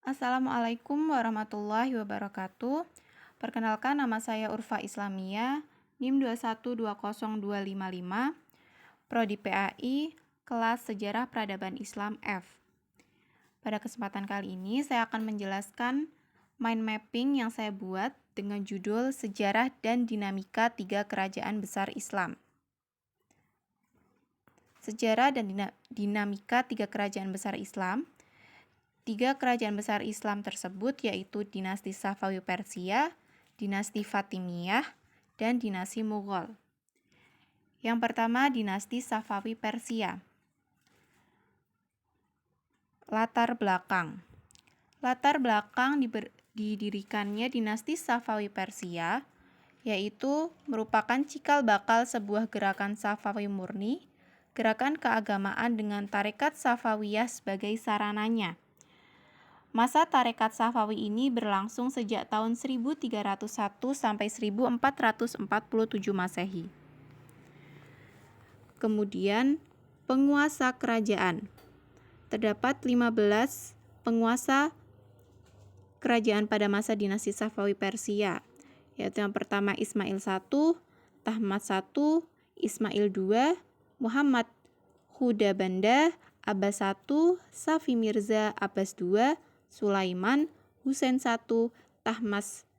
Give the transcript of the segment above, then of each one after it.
Assalamualaikum warahmatullahi wabarakatuh. Perkenalkan, nama saya Urfa Islamia, NIM 2120255, Prodi PAI, kelas Sejarah Peradaban Islam F. Pada kesempatan kali ini, saya akan menjelaskan mind mapping yang saya buat dengan judul Sejarah dan Dinamika Tiga Kerajaan Besar Islam. Sejarah dan dinamika tiga kerajaan besar Islam. Tiga kerajaan besar Islam tersebut yaitu dinasti Safawi Persia, dinasti Fatimiyah, dan dinasti Mughal. Yang pertama, dinasti Safawi Persia. Latar belakang didirikannya dinasti Safawi Persia, yaitu merupakan cikal bakal sebuah gerakan Safawi murni, gerakan keagamaan dengan tarekat Safawiyah sebagai sarananya. Masa tarekat Safawi ini berlangsung sejak tahun 1301 sampai 1447 Masehi. Kemudian, penguasa kerajaan. Terdapat 15 penguasa kerajaan pada masa dinasti Safawi Persia, yaitu yang pertama Ismail I, Tahmasp I, Ismail II, Muhammad Khudabanda, Abbas I, Safi Mirza, Abbas II, Sulaiman, Husain I, Tahmasp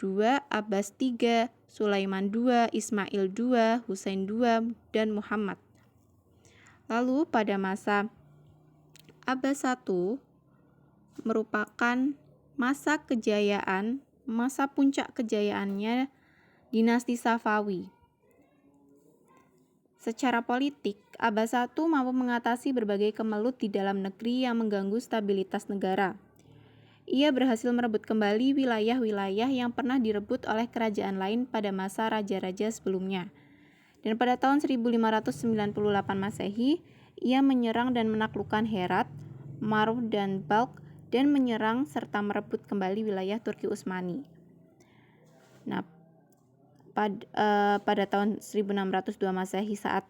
II, Abbas III, Sulaiman II, Ismail II, Husain II, dan Muhammad. Lalu pada masa Abbas I merupakan masa puncak kejayaannya dinasti Safawi. Secara politik, Abbas I mampu mengatasi berbagai kemelut di dalam negeri yang mengganggu stabilitas negara. Ia berhasil merebut kembali wilayah-wilayah yang pernah direbut oleh kerajaan lain pada masa raja-raja sebelumnya. Dan pada tahun 1598 Masehi, ia menyerang dan menaklukkan Herat, Marw dan Balkh, dan menyerang serta merebut kembali wilayah Turki Utsmani. Nah, pada tahun 1602 Masehi saat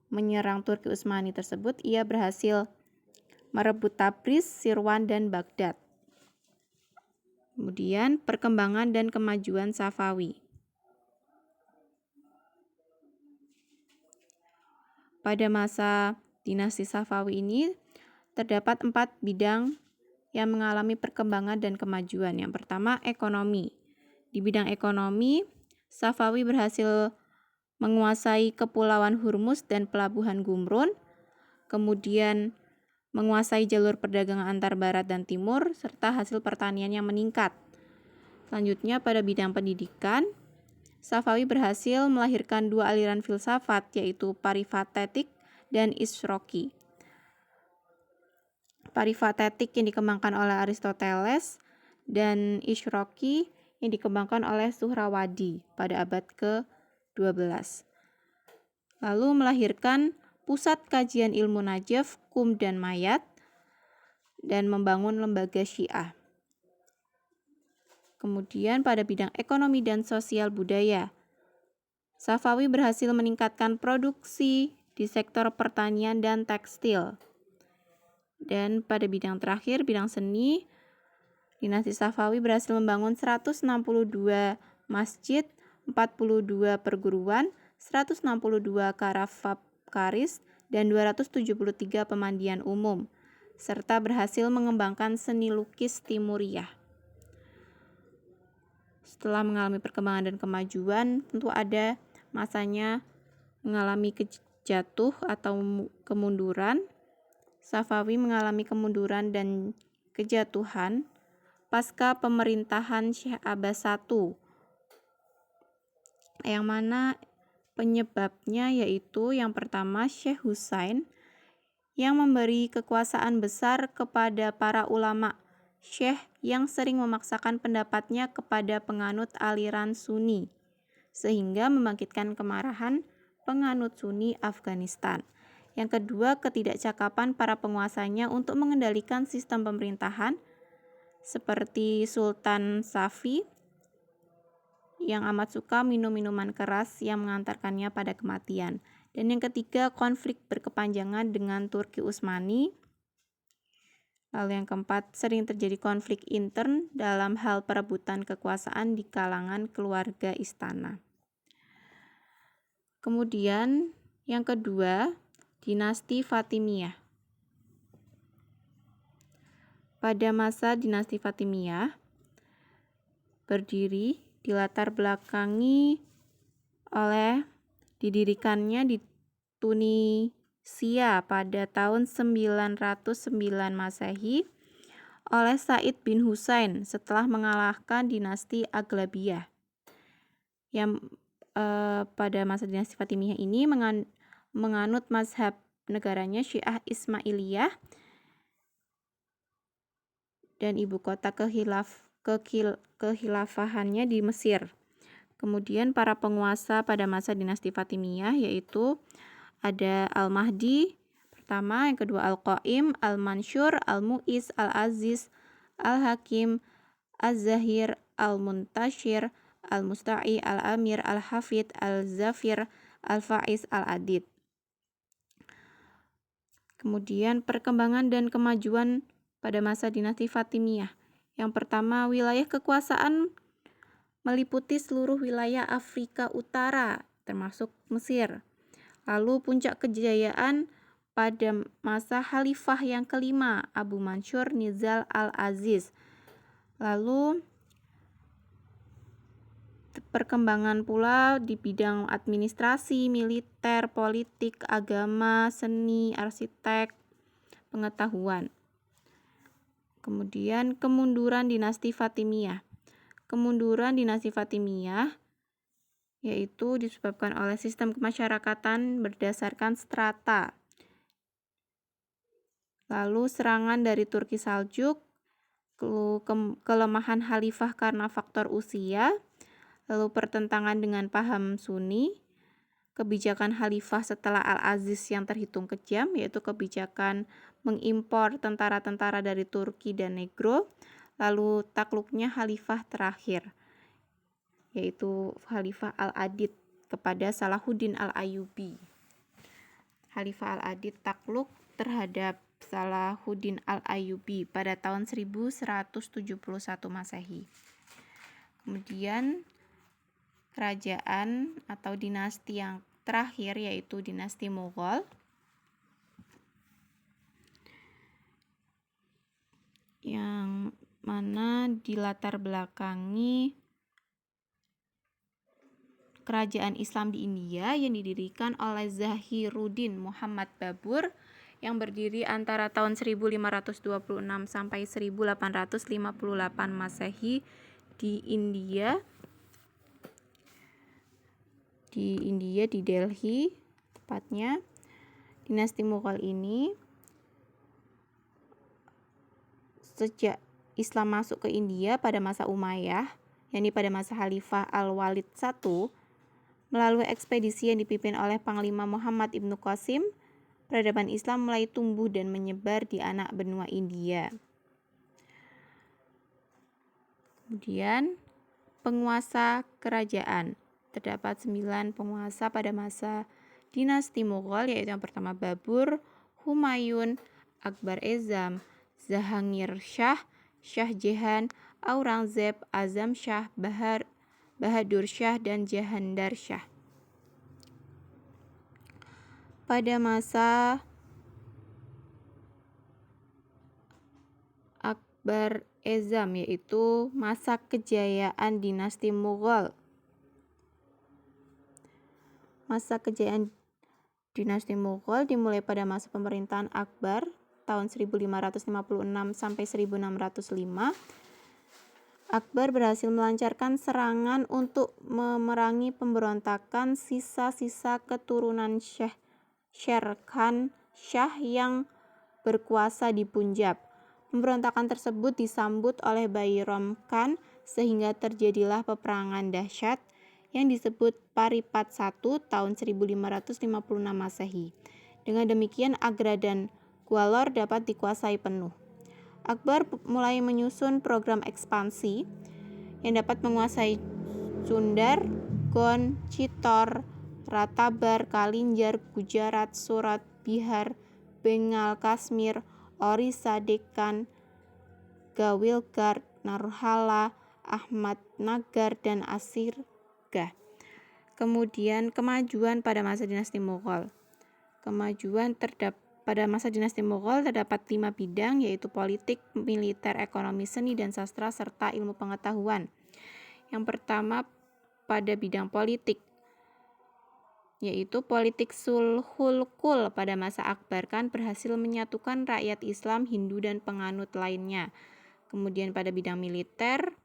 menyerang Turki Utsmani tersebut, ia berhasil merebut Tabriz, Sirwan, dan Baghdad. Kemudian perkembangan dan kemajuan Safawi. Pada masa dinasti Safawi ini terdapat 4 bidang yang mengalami perkembangan dan kemajuan. Yang pertama, ekonomi. Di bidang ekonomi, Safawi berhasil menguasai Kepulauan Hormuz dan Pelabuhan Gumrun, kemudian menguasai jalur perdagangan antar barat dan timur, serta hasil pertanian yang meningkat. Selanjutnya, pada bidang pendidikan, Safawi berhasil melahirkan 2 aliran filsafat, yaitu Peripatetik dan Isroki. Peripatetik yang dikembangkan oleh Aristoteles dan Isroki yang dikembangkan oleh Suhrawadi pada abad ke-12. Lalu melahirkan Pusat Kajian Ilmu Najaf, Qum dan Mayat, dan membangun lembaga Syiah. Kemudian pada bidang ekonomi dan sosial budaya, Safawi berhasil meningkatkan produksi di sektor pertanian dan tekstil. Dan pada bidang terakhir, bidang seni, dinasti Safawi berhasil membangun 162 masjid, 42 perguruan, 162 karafkaris, dan 273 pemandian umum, serta berhasil mengembangkan seni lukis Timuriyah. Setelah mengalami perkembangan dan kemajuan, tentu ada masanya mengalami jatuh atau kemunduran. Safawi mengalami kemunduran dan kejatuhan pasca pemerintahan Syekh Abbas I, yang mana penyebabnya yaitu yang pertama Syekh Husain yang memberi kekuasaan besar kepada para ulama Syekh yang sering memaksakan pendapatnya kepada penganut aliran Sunni, sehingga membangkitkan kemarahan penganut Sunni Afghanistan. Yang kedua, ketidakcakapan para penguasanya untuk mengendalikan sistem pemerintahan, seperti Sultan Safi yang amat suka minum minuman keras yang mengantarkannya pada kematian. Dan yang ketiga, konflik berkepanjangan dengan Turki Utsmani Lalu yang keempat, sering terjadi konflik intern dalam hal perebutan kekuasaan di kalangan keluarga istana. Kemudian yang kedua, dinasti Fatimiyah. Pada masa dinasti Fatimiyah, berdiri dilatar belakangi oleh didirikannya di Tunisia pada tahun 909 Masehi oleh Said bin Husain setelah mengalahkan dinasti Aghlabiyah. Yang pada masa dinasti Fatimiyah ini menganut mazhab negaranya Syiah Ismailiyah dan ibu kota kehilafahannya di Mesir. Kemudian para penguasa pada masa dinasti Fatimiyah yaitu ada Al-Mahdi pertama, yang kedua Al-Qaim, Al-Mansyur, Al-Mu'iz, Al-Aziz, Al-Hakim, Az-Zahir, Al-Muntashir, Al-Musta'i, Al-Amir, Al-Hafid, Al-Zafir, Al-Faiz, Al-Adid. Kemudian perkembangan dan kemajuan pada masa dinasti Fatimiyah. Yang pertama, wilayah kekuasaan meliputi seluruh wilayah Afrika Utara, termasuk Mesir. Lalu puncak kejayaan pada masa Khalifah yang kelima, Abu Mansur Nizal Al-Aziz. Lalu perkembangan pula di bidang administrasi, militer, politik, agama, seni, arsitek, pengetahuan. Kemudian kemunduran dinasti Fatimiyah. Kemunduran dinasti Fatimiyah yaitu disebabkan oleh sistem kemasyarakatan berdasarkan strata. Lalu serangan dari Turki Saljuk, kelemahan khalifah karena faktor usia, lalu pertentangan dengan paham Sunni, kebijakan khalifah setelah Al-Aziz yang terhitung kejam, yaitu kebijakan mengimpor tentara-tentara dari Turki dan Negro, lalu takluknya khalifah terakhir, yaitu Khalifah Al-Adid kepada Salahuddin Al-Ayyubi. Khalifah Al-Adid takluk terhadap Salahuddin Al-Ayyubi pada tahun 1171 Masehi. Kemudian kerajaan atau dinasti yang terakhir yaitu dinasti Mughal. Yang mana dilatar belakangi kerajaan Islam di India yang didirikan oleh Zahiruddin Muhammad Babur yang berdiri antara tahun 1526 sampai 1858 Masehi di India. Di Delhi tepatnya. Dinasti Mughal ini sejak Islam masuk ke India pada masa Umayyah, yakni pada masa Khalifah Al-Walid I, melalui ekspedisi yang dipimpin oleh Panglima Muhammad Ibnu Qasim, peradaban Islam mulai tumbuh dan menyebar di anak benua India. Kemudian penguasa kerajaan. Terdapat 9 penguasa pada masa dinasti Mughal, yaitu yang pertama Babur, Humayun, Akbar Ezam, Jahangir Shah, Shah Jahan, Aurangzeb, Azam Shah, Bahadur Shah, dan Jahandar Shah. Pada masa Akbar Ezam, yaitu masa kejayaan dinasti Mughal. Masa kejayaan dinasti Mughal dimulai pada masa pemerintahan Akbar tahun 1556 sampai 1605. Akbar berhasil melancarkan serangan untuk memerangi pemberontakan sisa-sisa keturunan Sher Khan Shah yang berkuasa di Punjab. Pemberontakan tersebut disambut oleh Bairam Khan sehingga terjadilah peperangan dahsyat yang disebut Paripat I tahun 1556 Masehi. Dengan demikian Agra dan Gwalior dapat dikuasai penuh. Akbar mulai menyusun program ekspansi yang dapat menguasai Sundar, Gond, Chittor, Ratabar, Kalinjar, Gujarat, Surat, Bihar, Bengal, Kashmir, Orisade Khan, Gawilgard, Narhala, Ahmad Nagar, dan Asirgah. Kemudian kemajuan pada masa dinasti Mughal. Pada masa dinasti Mughal terdapat 5 bidang, yaitu politik, militer, ekonomi, seni, dan sastra, serta ilmu pengetahuan. Yang pertama pada bidang politik, yaitu politik Sulhul Qul pada masa Akbar Khan berhasil menyatukan rakyat Islam, Hindu, dan penganut lainnya. Kemudian pada bidang militer,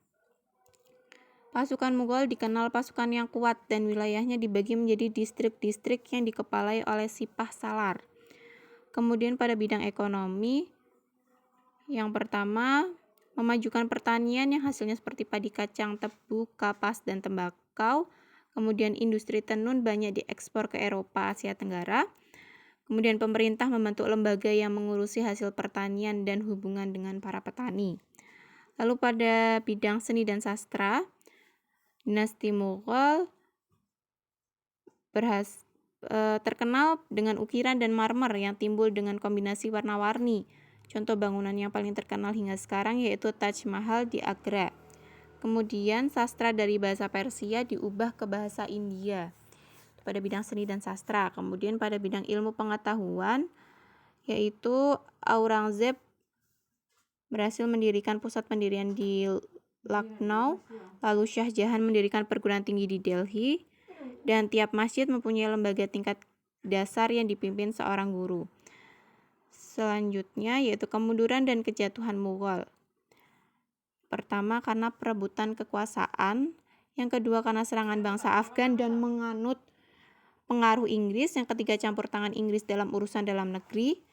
pasukan Mughal dikenal pasukan yang kuat dan wilayahnya dibagi menjadi distrik-distrik yang dikepalai oleh Sipah Salar. Kemudian pada bidang ekonomi, yang pertama memajukan pertanian yang hasilnya seperti padi kacang, tebu, kapas, dan tembakau. Kemudian industri tenun banyak diekspor ke Eropa, Asia Tenggara. Kemudian pemerintah membentuk lembaga yang mengurusi hasil pertanian dan hubungan dengan para petani. Lalu pada bidang seni dan sastra, dinasti Mughal terkenal dengan ukiran dan marmer yang timbul dengan kombinasi warna-warni. Contoh bangunan yang paling terkenal hingga sekarang yaitu Taj Mahal di Agra. Kemudian sastra dari bahasa Persia diubah ke bahasa India pada bidang seni dan sastra. Kemudian pada bidang ilmu pengetahuan, yaitu Aurangzeb berhasil mendirikan pusat pendirian di Lucknow, lalu Shah Jahan mendirikan perguruan tinggi di Delhi, dan tiap masjid mempunyai lembaga tingkat dasar yang dipimpin seorang guru. Selanjutnya yaitu kemunduran dan kejatuhan Mughal. Pertama karena perebutan kekuasaan, yang kedua karena serangan bangsa Afgan dan menganut pengaruh Inggris, yang ketiga campur tangan Inggris dalam urusan dalam negeri,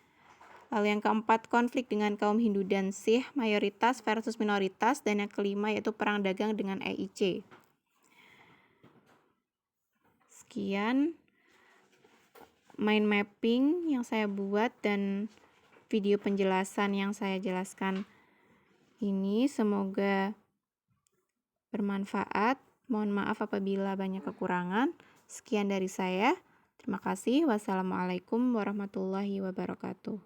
lalu yang keempat konflik dengan kaum Hindu dan Sikh, mayoritas versus minoritas, dan yang kelima yaitu perang dagang dengan EIC. Sekian mind mapping yang saya buat dan video penjelasan yang saya jelaskan ini, semoga bermanfaat. Mohon maaf apabila banyak kekurangan. Sekian dari saya. Terima kasih. Wassalamualaikum warahmatullahi wabarakatuh.